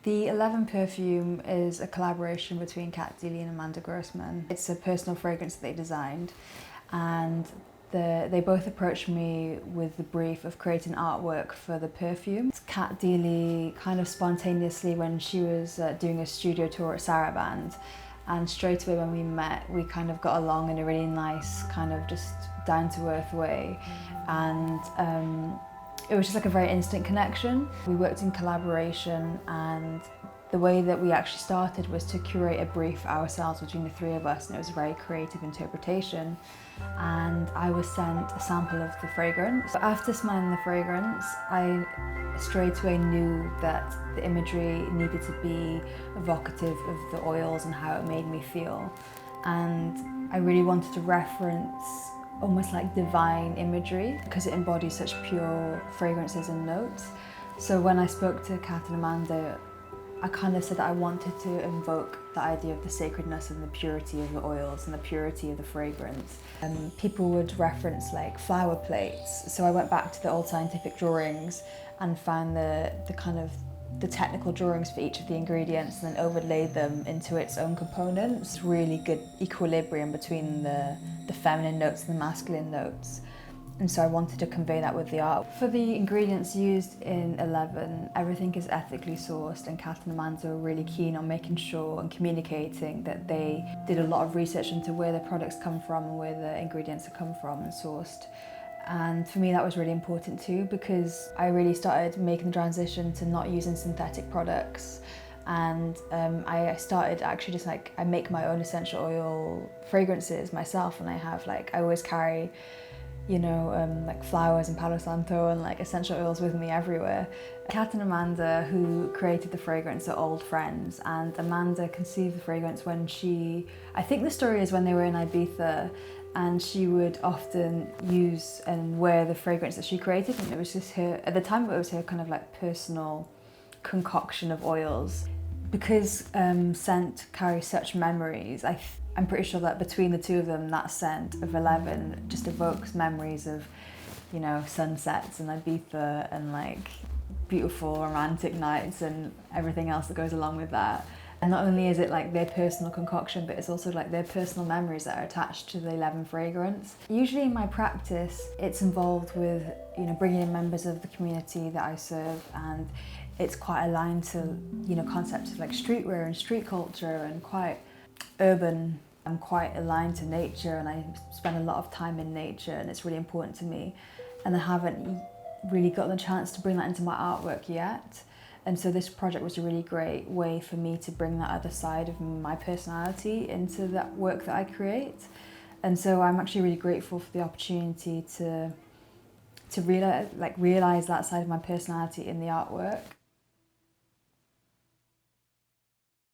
The 11 perfume is a collaboration between Kat Deely and Amanda Grossman. It's a personal fragrance that they designed, and they both approached me with the brief of creating artwork for the perfume. Kat Deely kind of spontaneously, when she was doing a studio tour at Saraband, and straight away when we met, we kind of got along in a really nice, kind of just down-to-earth way. And it was just like a very instant connection. We worked in collaboration, and the way that we actually started was to curate a brief ourselves between the three of us, and it was a very creative interpretation. And I was sent a sample of the fragrance. After smelling the fragrance, I straight away knew that the imagery needed to be evocative of the oils and how it made me feel. And I really wanted to reference almost like divine imagery, because it embodies such pure fragrances and notes. So when I spoke to Kat and Amanda, I kind of said that I wanted to invoke the idea of the sacredness and the purity of the oils and the purity of the fragrance. People would reference like flower plates, so I went back to the old scientific drawings and found the kind of the technical drawings for each of the ingredients, and then overlaid them into its own components. Really good equilibrium between the feminine notes and the masculine notes. And so I wanted to convey that with the art. For the ingredients used in 11, everything is ethically sourced, and Kat and Amanda were really keen on making sure and communicating that they did a lot of research into where the products come from and where the ingredients have come from and sourced. And for me that was really important too, because I really started making the transition to not using synthetic products. And I started actually just like, I make my own essential oil fragrances myself, and I always carry, you know, like flowers and Palo Santo and like essential oils with me everywhere. Kat and Amanda, who created the fragrance, are old friends, and Amanda conceived the fragrance when I think the story is when they were in Ibiza, and she would often use and wear the fragrance that she created, and it was just her, at the time it was her kind of like personal concoction of oils. Because scent carries such memories, I'm pretty sure that between the two of them, that scent of 11 just evokes memories of, you know, sunsets and Ibiza and like beautiful romantic nights and everything else that goes along with that. And not only is it like their personal concoction, but it's also like their personal memories that are attached to the 11 fragrance. Usually in my practice, it's involved with, you know, bringing in members of the community that I serve, and it's quite aligned to, you know, concepts of like streetwear and street culture, and quite urban. I'm quite aligned to nature, and I spend a lot of time in nature, and it's really important to me. And I haven't really gotten the chance to bring that into my artwork yet. And so this project was a really great way for me to bring that other side of my personality into that work that I create. And so I'm actually really grateful for the opportunity to realize that side of my personality in the artwork.